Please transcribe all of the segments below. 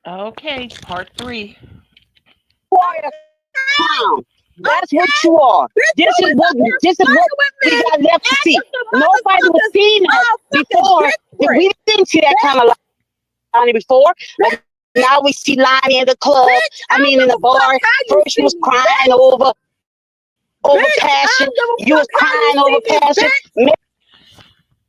Okay, part 3. You are a clown. That's what you are. Bitch, This you is was what up here this is what flirting with we me got left to see. after some Nobody was motherfuckers seeing that fucking before. dick prick. We didn't see that kind of Lonnie before, but now we see Lonnie in the club. Bitch, I I mean, don't in the give a bar. fuck how you First, you see was me, crying bitch. over Bitch, I passion. don't give a You was fuck how you crying see over me, passion. bitch.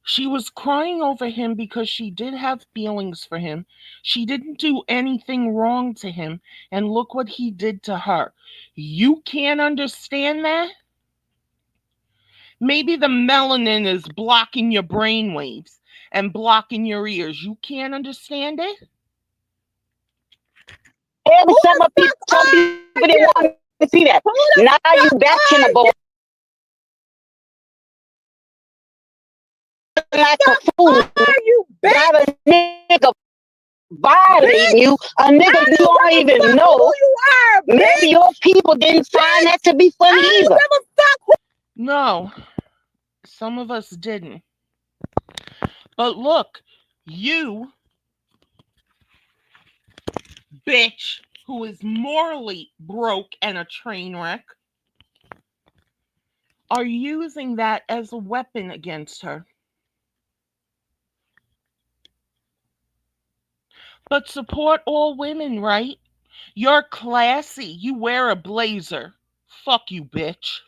She was crying over him because she did have feelings for him. She didn't do anything wrong to him, and look what he did to her. You can't understand that? Maybe the melanin is blocking your brain waves and blocking your ears. You can't understand it? Every Who the fuck some people are didn't want you? to see that. Who Now the you fuck back in the boat are you? like a Fuck fool. are you, Got a bitch? nigga violating you, Bitch, a nigga I you don't don't give a even fuck know. who you are, Maybe your bitch. people didn't find that to Bitch, be funny I don't either. give a fuck who. No, some of us didn't. But look, you, bitch, who is morally broke and a train wreck, are using that as a weapon against her. But support all women, right? You're classy. You wear a blazer. Fuck you, bitch.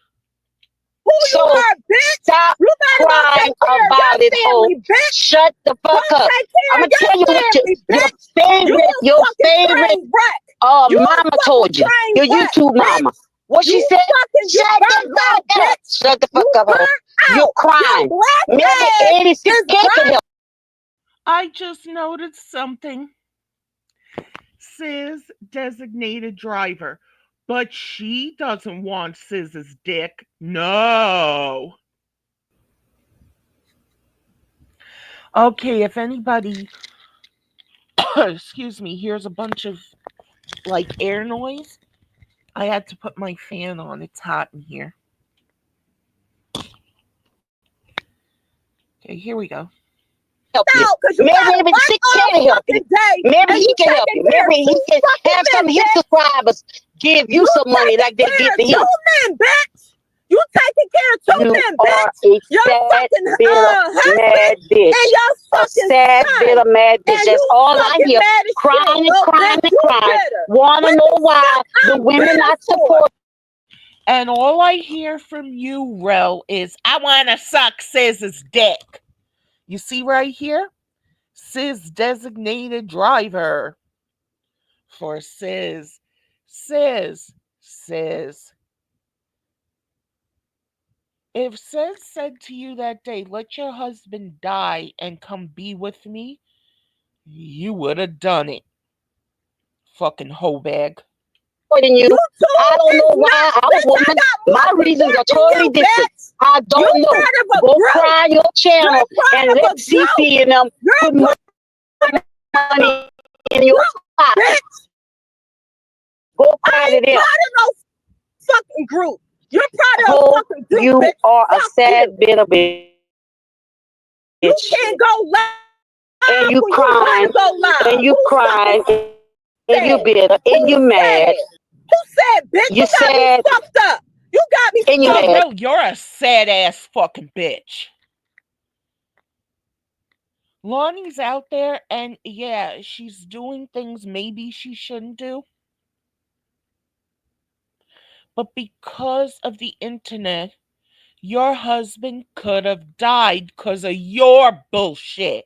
Who you So are, bitch. stop You better go crying take care of about your it, ho. family, bitch. Shut the Go fuck up. take care I'm of gonna your tell you what family, your bitch. You a your fucking favorite train wreck. You a mama fucking told you. train Your wreck, YouTube mama. bitch. What she You said? fucking, you Shut the burned out, fuck up. bitch. Shut the You fuck up, ho. burned You're out. Your crying. black Maybe ass 86 is can't burnt. help. I just noticed something. Sis designated driver. But she doesn't want Siz's dick. No. Okay, if anybody, excuse me, hears a bunch of like air noise, I had to put my fan on. It's hot in here. Okay, here we go. Help you. No, because you Maybe gotta even work six all can help you. fucking day Maybe and he you can help taking you. care Maybe of he two can fucking have some men, of his bitch. subscribers give you You some money taking like they care give of to him. two men, bitch. You taking care of two You men, are bitch. a Your sad, fucking bitter, husband mad and bitch. your A fucking sad, son. bitter, mad bitch. And That's you all I fucking hear. mad as shit, Crying and little crying bitch. and You crying. bitter. Wanna What know the why fuck the I'm women bitter not for? support. And all I hear from you, Rel, is I want to suck Siz's dick. You see right here? Sis designated driver for Sis. Sis. If Sis said to you that day, let your husband die and come be with me, you would have done it. Fucking hoe bag. Than you. You I don't two know is why not, I'm a bitch. I woman. got My more reasons are support than totally you, different. bitch. I You don't know. part of a Go group. cry your You're channel part and of let a group. CC and them You're put more part of money in a your group, pocket. bitch. Go I cry to ain't them. part of no fucking group. You're part of a Ho, fucking group, you bitch. are a Fuck sad, you. bitter bitch. You can't go live And when you you want to crying, go live. and you Who fucking crying, and you said? bitter, and you Who mad. said? Who said, bitch? You You got me sad, fucked up. You got me and you fucked Yo, mad. Rel, you're a sad ass fucking bitch. Lonnie's out there, and yeah, she's doing things maybe she shouldn't do. But because of the internet, your husband could have died because of your bullshit.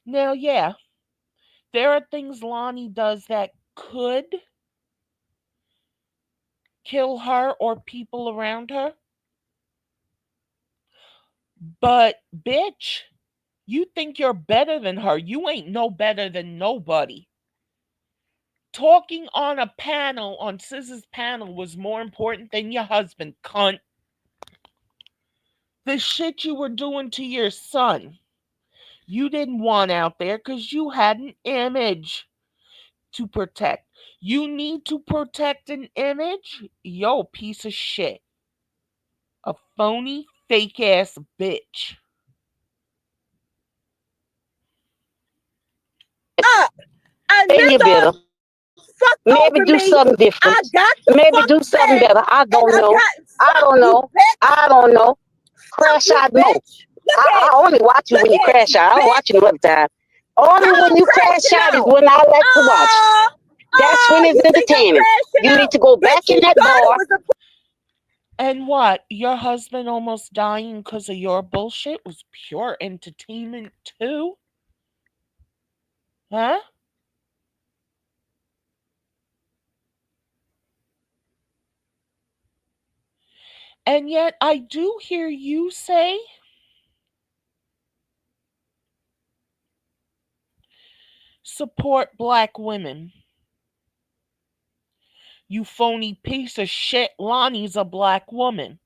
Now, yeah, there are things Lonnie does that could kill her or people around her. But, bitch, you think you're better than her. You ain't no better than nobody. Talking on a panel, on Sis's panel, was more important than your husband, cunt. The shit you were doing to your son, you didn't want out there because you had an image to protect. You need to protect an image? Yo, piece of shit. A phony, fake ass bitch. up. I Maybe do nigga something different. fucked over Maybe me. do something better. I got I the don't fuck know. back, I and don't I know. got I fuck don't you, know. bitch. I don't know. Fuck Crash you, out mode. bitch. I only watch you Look when you at crash you, out. I don't watch you bitch. no other time. Only How when I'm you crash crashing out is out? when I like to watch. Oh, That's when it's you think I'm entertaining. crashing You need out? to go Bitch, back in you that thought it bar. was a And what? Your husband almost dying because of your bullshit was pure entertainment too? Huh? And yet I do hear you say support black women. You phony piece of shit. Lonnie's a black woman.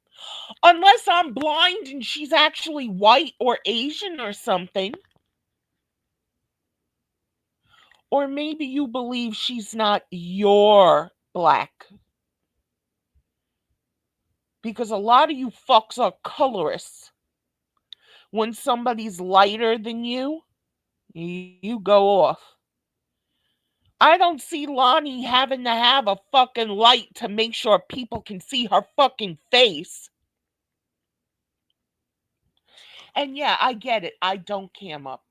Unless I'm blind and she's actually white or Asian or something. Or maybe you believe she's not your black. Because a lot of you fucks are colorists. When somebody's lighter than you go off. I don't see Lonnie having to have a fucking light to make sure people can see her fucking face. And yeah, I get it. I don't cam up.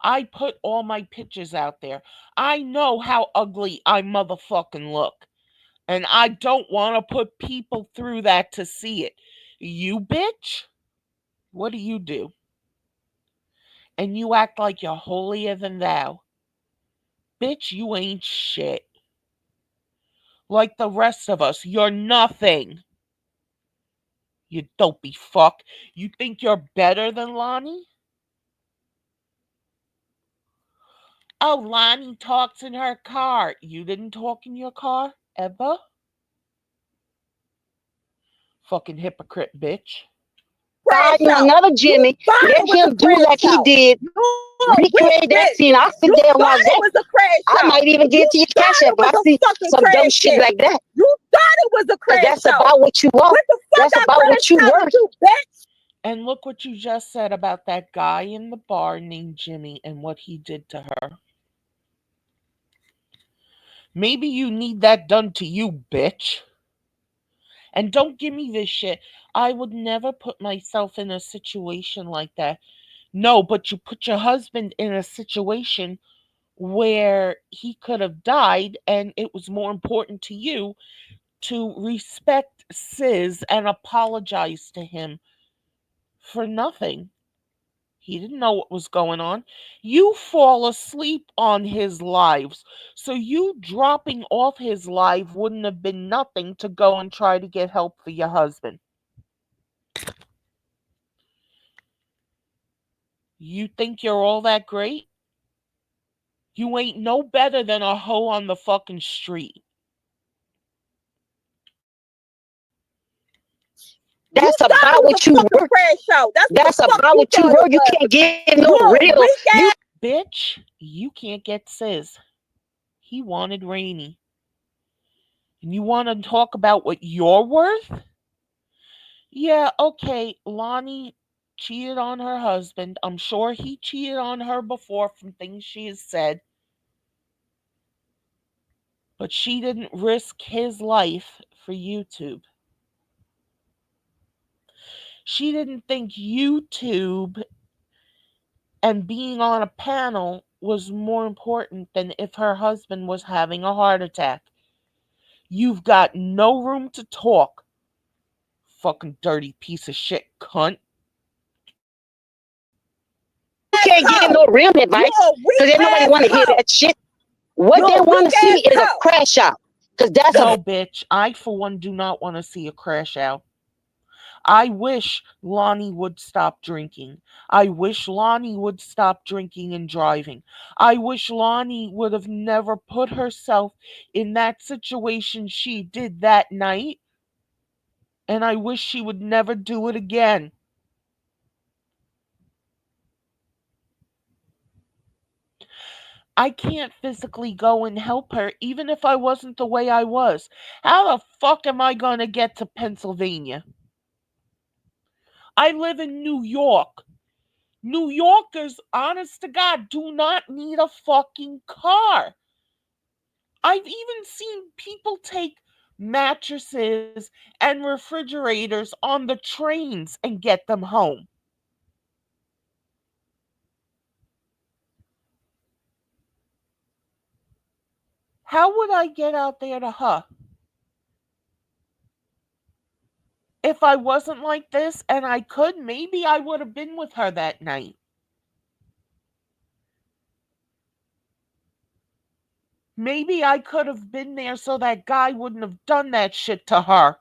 I put all my pictures out there. I know how ugly I motherfucking look. And I don't want to put people through that to see it. You bitch, what do? And you act like you're holier than thou. Bitch, you ain't shit. Like the rest of us, you're nothing. You dopey fuck. You think you're better than Lonnie? Oh, Lonnie talks in her car. You didn't talk in your car? Ever? Fucking hypocrite bitch. crash Find out. another You Jimmy. thought it Let was a him do like crash he out. did. You a weak Recreate that bitch. scene. I'll sit You there and watch thought it that. was a crash I out. might even You get to your cash thought app it if I was a see fucking some dumb crash shit out. like that. You thought it was a Because crash that's out. about what you are. What the fuck That's I about what crashed you out to worth. do, bitch? And look what you just said about that guy in the bar named Jimmy and what he did to her. Maybe you need that done to you, bitch. And don't give me this shit. I would never put myself in a situation like that. No, but you put your husband in a situation where he could have died, and it was more important to you to respect Sis and apologize to him for nothing. He didn't know what was going on. You fall asleep on his lives. So you dropping off his life wouldn't have been nothing to go and try to get help for your husband. You think you're all that great? You ain't no better than a hoe on the fucking street. You That's thought it about was a what you fucking worth. crash out. That's what the That's fuck about you what you thought it worth. You was. can't get no You a real. weak You ass. Bitch, you can't get Sis. He wanted Rainy. And you want to talk about what you're worth? Yeah, okay, Lonnie cheated on her husband. I'm sure he cheated on her before from things she has said, but she didn't risk his life for YouTube. She didn't think YouTube and being on a panel was more important than if her husband was having a heart attack. You've got no room to talk, fucking dirty piece of shit cunt. can't get no real You advice a because weak ain't nobody ass want to hear hoe. that shit. What You they a want weak to see ass is a hoe. crash out because that's No, about bitch, I for one do not want to see a crash out. I wish Lonnie would stop drinking. I wish Lonnie would stop drinking and driving. I wish Lonnie would have never put herself in that situation she did that night. And I wish she would never do it again. I can't physically go and help her, even if I wasn't the way I was. How the fuck am I going to get to Pennsylvania? I live in New York. New Yorkers, honest to God, do not need a fucking car. I've even seen people take mattresses and refrigerators on the trains and get them home. How would I get out there to her? If I wasn't like this and I could, maybe I would have been with her that night. Maybe I could have been there so that guy wouldn't have done that shit to her.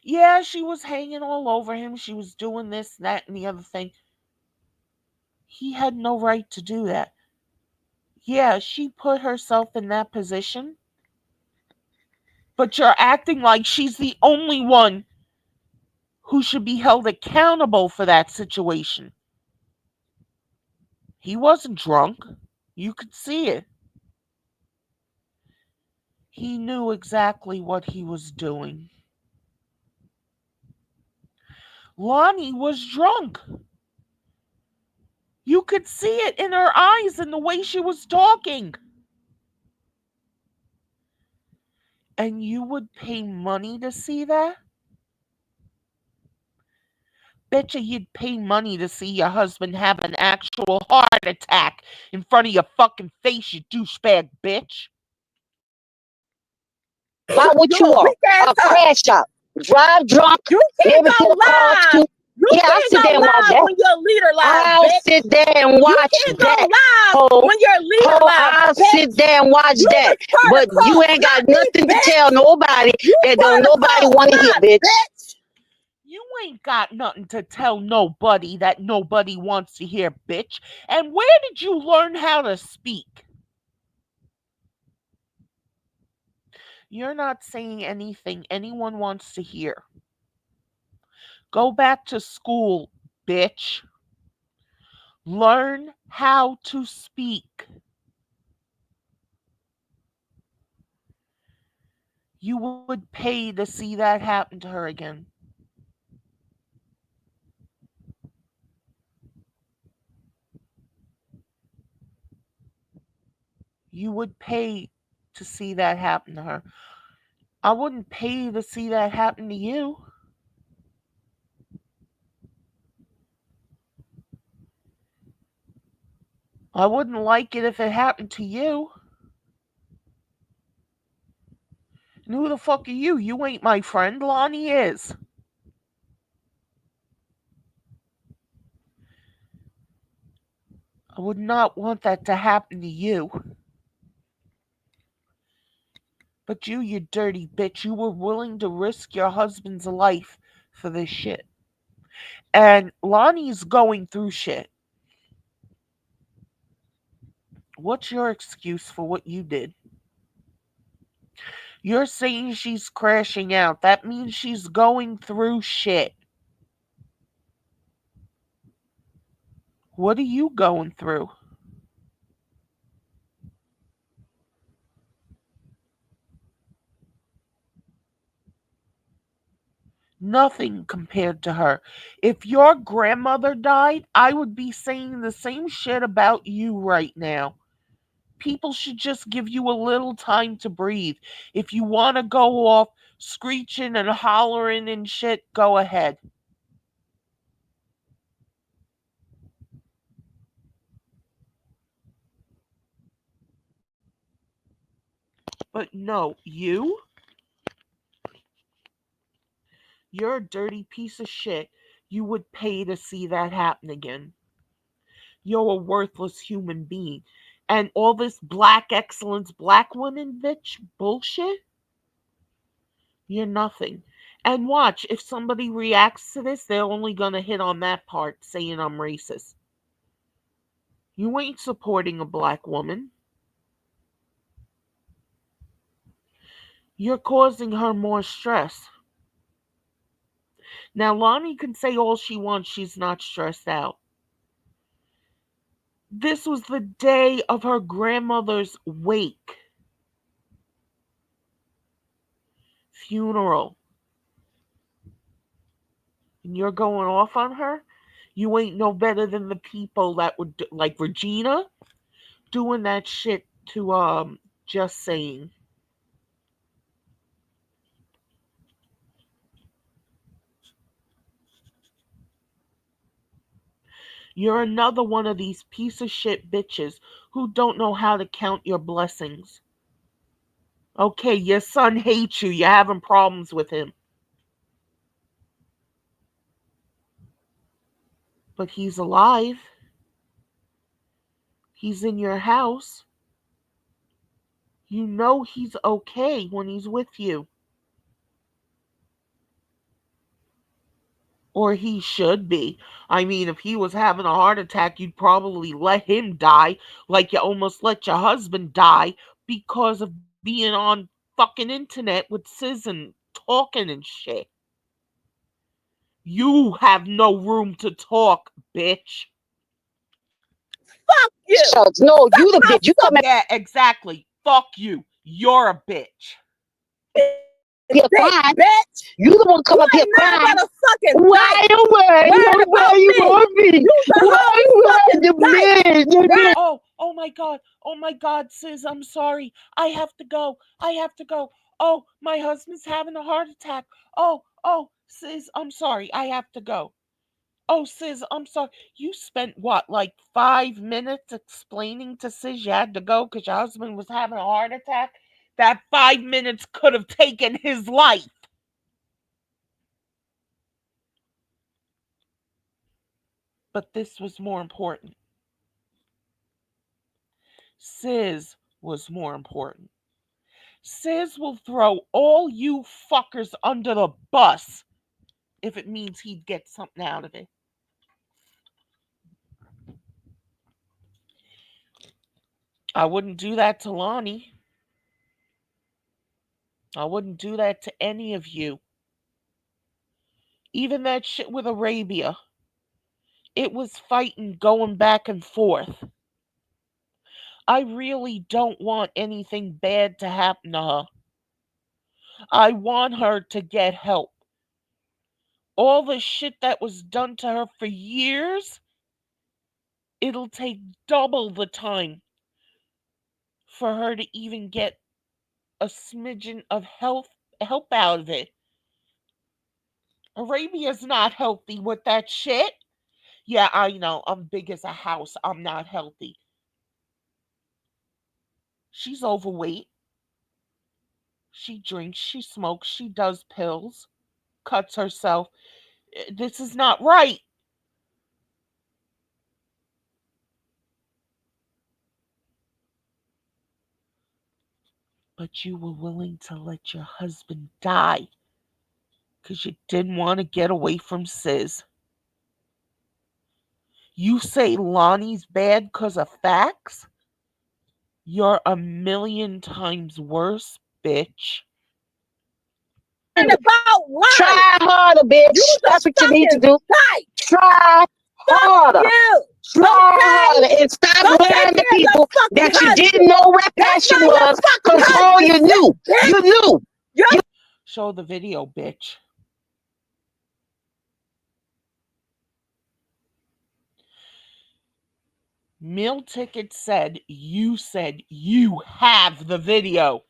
Yeah, she was hanging all over him. She was doing this, that, and the other thing. He had no right to do that. Yeah, she put herself in that position, but you're acting like she's the only one who should be held accountable for that situation. He wasn't drunk. You could see it. He knew exactly what he was doing. Lonnie was drunk. You could see it in her eyes and the way she was talking. And you would pay money to see that? Betcha you'd pay money to see your husband have an actual heart attack in front of your fucking face, you douchebag bitch. About what you You're a are, weak ass a up. crash out, drive drunk, You can't never go see a car live. scoop. You Yeah, I'll can't sit go there and watch live that. when your leader live, I'll bitch. sit there and You watch can't go that. live Ho, when your leader ho, live, I'll sit bitch. there and watch You that. was part of But you Cross, ain't not got me, nothing to tell bitch. nobody You that don't part of nobody Cross, want to hear, not bitch. bitch. You ain't got nothing to tell nobody that nobody wants to hear, bitch. And where did you learn how to speak? You're not saying anything anyone wants to hear. Go back to school, bitch. Learn how to speak. You would pay to see that happen to her again. You would pay to see that happen to her. I wouldn't pay to see that happen to you. I wouldn't like it if it happened to you. And who the fuck are you? You ain't my friend. Lonnie is. I would not want that to happen to you. But you dirty bitch, you were willing to risk your husband's life for this shit. And Lonnie's going through shit. What's your excuse for what you did? You're saying she's crashing out. That means she's going through shit. What are you going through? Nothing compared to her. If your grandmother died, I would be saying the same shit about you right now. People should just give you a little time to breathe. If you want to go off screeching and hollering and shit, go ahead. But no, you're a dirty piece of shit. You would pay to see that happen again. You're a worthless human being. And all this black excellence, black women bitch bullshit, you're nothing. And watch, if somebody reacts to this, they're only gonna hit on that part, saying I'm racist. You ain't supporting a black woman. You're causing her more stress. Now, Lonnie can say all she wants, she's not stressed out. This was the day of her grandmother's wake, funeral. and you're going off on her, you ain't no better than the people that would like Regina doing that shit to just saying. You're another one of these piece of shit bitches who don't know how to count your blessings. Okay, your son hates you. You're having problems with him. But he's alive. He's in your house. You know he's okay when he's with you. Or he should be. I mean, if he was having a heart attack, you'd probably let him die, like you almost let your husband die because of being on fucking internet with Sis and talking and shit. You have no room to talk, bitch. Fuck you. Shucks. No, Suck you the my bitch. You come at Yeah, exactly. Fuck you. You're a bitch. here dick, crying. bitch. You the one come You up here ain't nothing crying. but a fucking Why dyke. you Worried where about you me. want me? You's a Why whole you fucking the dyke. man? Worried Oh my God. Oh my God, Sis, I'm sorry. I have to go. I have to go. Oh, my husband's having a heart attack. Oh, Sis, I'm sorry. I have to go. Oh, Sis, I'm sorry. You spent what, like 5 minutes explaining to Sis you had to go because your husband was having a heart attack? That 5 minutes could have taken his life. But this was more important. Sis was more important. Sis will throw all you fuckers under the bus if it means he'd get something out of it. I wouldn't do that to Lonnie. I wouldn't do that to any of you. Even that shit with Arabia. It was fighting going back and forth. I really don't want anything bad to happen to her. I want her to get help. All the shit that was done to her for years, it'll take double the time for her to even get a smidgen of help out of it. Arabia's not healthy with that shit. Yeah, I know. I'm big as a house. I'm not healthy. She's overweight. She drinks, she smokes, she does pills, cuts herself. This is not right. But you were willing to let your husband die because you didn't want to get away from Sis. You say Lonnie's bad because of facts? You're a million times worse, bitch. about life. Try harder, You's bitch. a That's what you need to fucking do. dyke. Try Fuck harder. you. Try Okay? harder and stop Go take lying to care of your people fucking that you didn't husband. know what That's passion not your was fucking because all husband, you sick knew. You bitch. knew. You're Show the video, bitch. Meal Ticket said you have the video.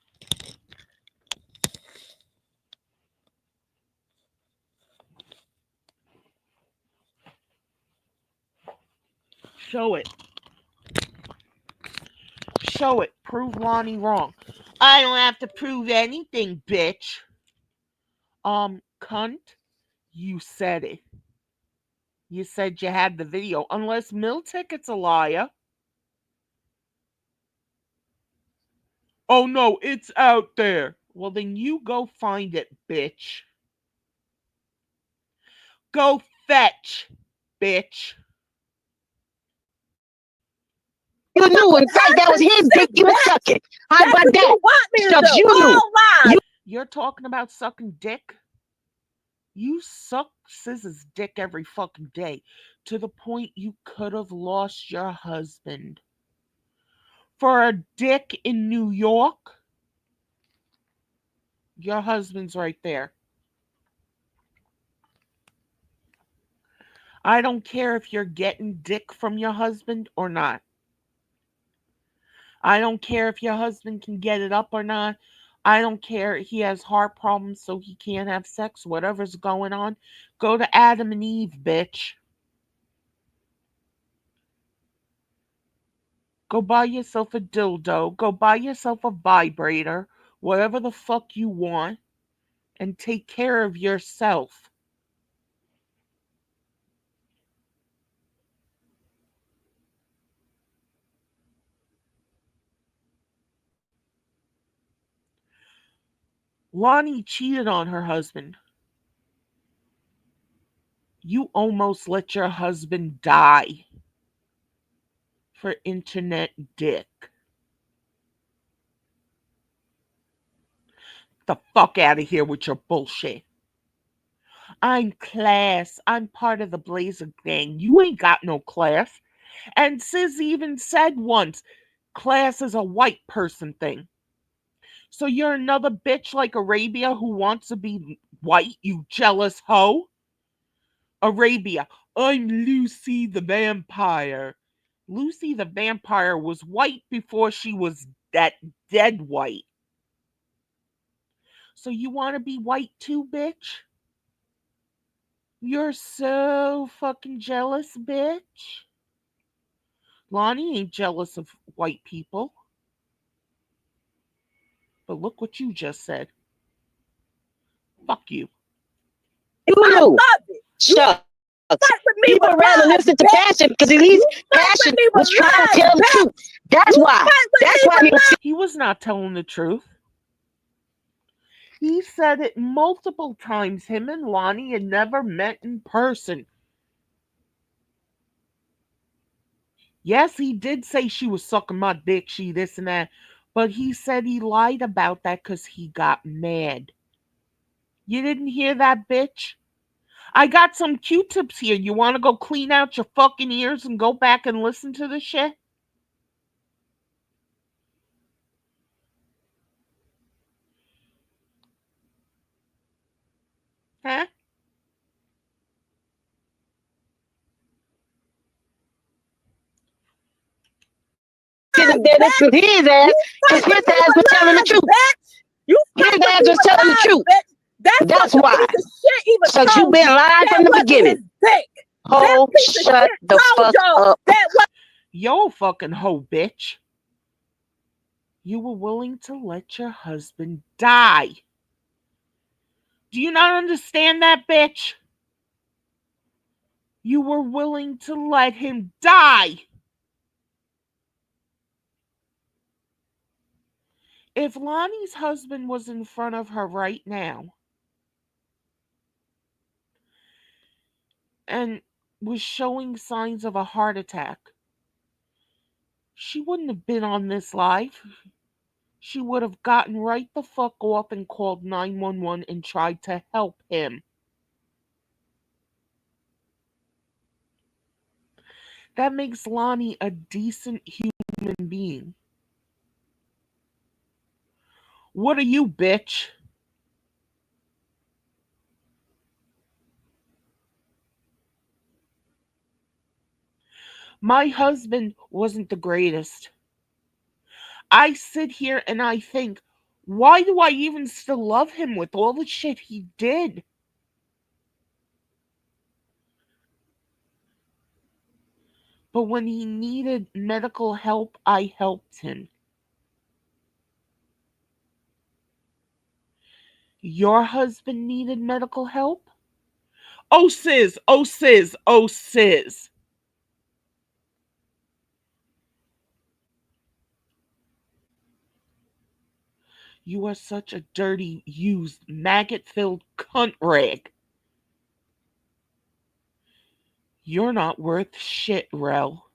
Show it. Show it. Prove Lonnie wrong. I don't have to prove anything, bitch. Cunt, you said it. You said you had the video. Unless Mill Ticket's a liar. Oh no, it's out there. Well, then you go find it, bitch. Go fetch, bitch. You knew. In fact, that was husband, his dick sick you was bitch. sucking. How That's about what that? you want me to Shucks, do. you knew. All lies. You're talking about sucking dick? You suck Scissor's dick every fucking day to the point you could have lost your husband. For a dick in New York? Your husband's right there. I don't care if you're getting dick from your husband or not. I don't care if your husband can get it up or not. I don't care he has heart problems so he can't have sex, whatever's going on. Go to Adam and Eve, bitch. Go buy yourself a dildo. Go buy yourself a vibrator, whatever the fuck you want, and take care of yourself. Lonnie cheated on her husband. You almost let your husband die for internet dick. The fuck out of here with your bullshit. I'm class. I'm part of the Blazer gang. You ain't got no class. And Sis even said once, class is a white person thing. So you're another bitch like Arabia who wants to be white, you jealous hoe? Arabia, I'm Lucy the vampire. Lucy the vampire was white before she was that dead white. So you want to be white too, bitch? You're so fucking jealous, bitch. Lonnie ain't jealous of white people. But look what you just said. Fuck you. I You. love it. You Shucks. flirt with me You with would rather lies, listen to bitch. Passion because at least You flirt with Passion me with was trying to lies, tell the bitch. truth. That's You why. flirt with me That's why with he was lies. He was not telling the truth. He said it multiple times. Him and Lonnie had never met in person. Yes, he did say she was sucking my dick, she this and that. But he said he lied about that because he got mad. You didn't hear that, bitch? I got some Q-tips here. You want to go clean out your fucking ears and go back and listen to the shit? Huh? getting Lies, better to bitch. his You ass because flirt his with me ass with was telling the lies, truth. bitch. You His flirt with ass me was with telling the lies, truth. bitch. That's what That's the why. piece of shit even Because you've told been you. lying That from the wasn't beginning. his dick. That Ho, piece of shut shit the told fuck y'all up. that was Yo, fucking hoe, bitch. You were willing to let your husband die. Do you not understand that, bitch? You were willing to let him die. If Lonnie's husband was in front of her right now and was showing signs of a heart attack, she wouldn't have been on this live. She would have gotten right the fuck off and called 911 and tried to help him. That makes Lonnie a decent human being. What are you, bitch? My husband wasn't the greatest. I sit here and I think, why do I even still love him with all the shit he did? But when he needed medical help, I helped him. Your husband needed medical help? Oh, sis, oh, sis, oh, sis. You are such a dirty, used, maggot filled cunt rag. You're not worth shit, Rel.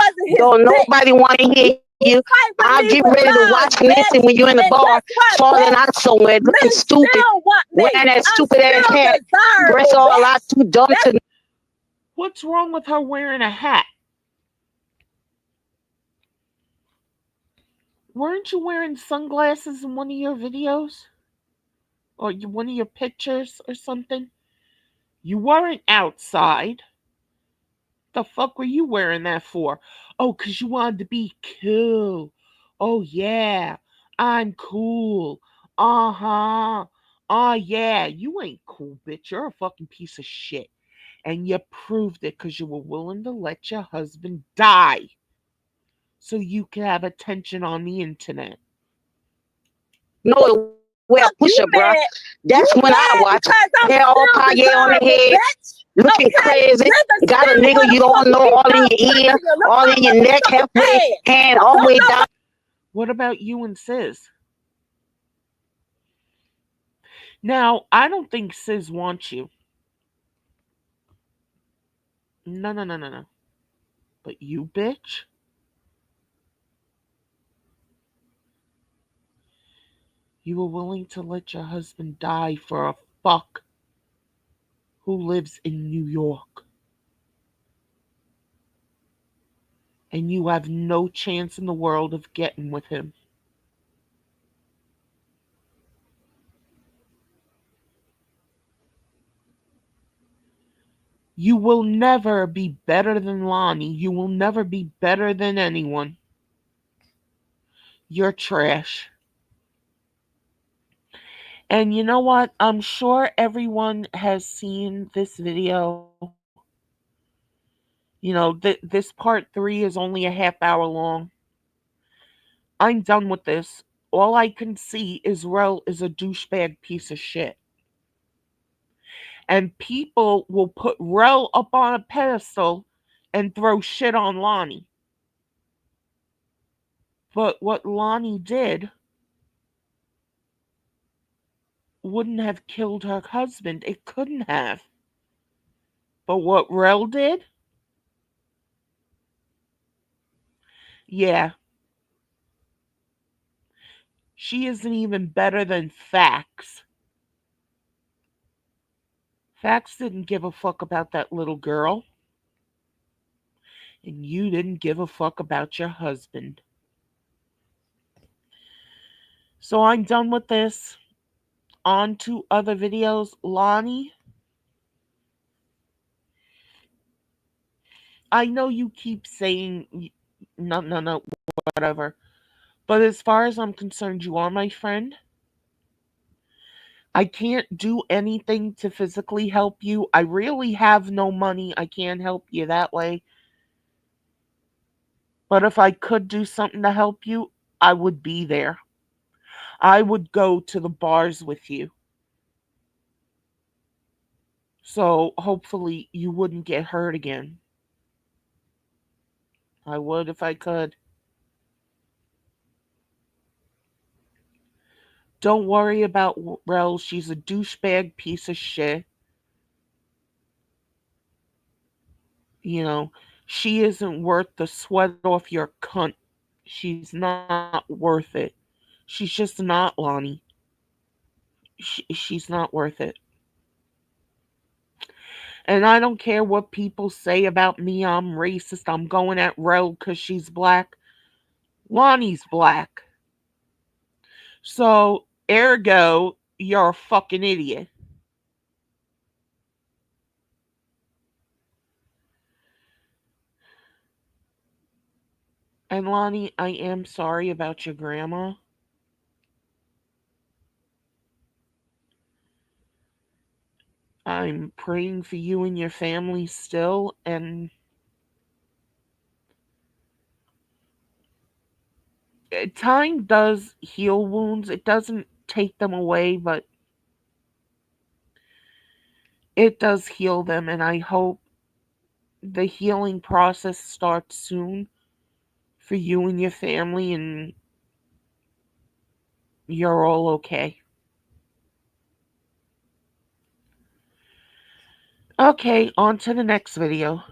wasn't his Don't dick. nobody want to hear you. You fight with I'll me get with ready to watch lies, and listen bitch. when you're in the And bar, guess what, falling bitch? out somewhere, looking Men stupid, still want wearing me. that I'm stupid ass still hat, breasts desirable, all out bitch. too dumb That's to. What's wrong with her wearing a hat? Weren't you wearing sunglasses in one of your videos? Or one of your pictures or something? You weren't outside. The fuck were you wearing that for? Oh, 'cause you wanted to be cool. Oh yeah, I'm cool. Uh-huh. Oh yeah, you ain't cool, bitch. You're a fucking piece of shit. And you proved it 'cause you were willing to let your husband die so you could have attention on the internet. No, the way I push up, bruh. You That's when I mad watch because I'm hair all still Kanye on the desirable, head, bitch. looking Okay? crazy. Niggas Got a still nigga wanna you don't fucking know be all in found your ear, sexy on all my in your neck, motherfucking halfway pants. hand, all the Don't way down. nobody What about you and Sis? Now, I don't think Sis wants you. No, no, no, no, no. But you, bitch, you were willing to let your husband die for a fuck who lives in New York. And you have no chance in the world of getting with him. You will never be better than Lonnie. You will never be better than anyone. You're trash. And you know what? I'm sure everyone has seen this video. This part 3 is only a half hour long. I'm done with this. All I can see is Rel is a douchebag piece of shit. And people will put Rel up on a pedestal and throw shit on Lonnie. But what Lonnie did wouldn't have killed her husband. It couldn't have. But what Rel did, yeah, she isn't even better than Fax. Fax didn't give a fuck about that little girl, and you didn't give a fuck about your husband. So I'm done with this. On to other videos. Lonnie, I know you keep saying no, no, no, whatever. But as far as I'm concerned, you are my friend. I can't do anything to physically help you. I really have no money. I can't help you that way. But if I could do something to help you, I would be there. I would go to the bars with you. So hopefully you wouldn't get hurt again. I would if I could. Don't worry about Rel. She's a douchebag piece of shit. You know, she isn't worth the sweat off your cunt. She's not worth it. She's just not, Lonnie. She's not worth it. And I don't care what people say about me. I'm racist. I'm going at Rel because she's black. Lonnie's black. So, ergo, you're a fucking idiot. And Lonnie, I am sorry about your grandma. I'm praying for you and your family still. And time does heal wounds, it doesn't take them away, but it does heal them. And I hope the healing process starts soon for you and your family, and you're all okay. Okay, on to the next video.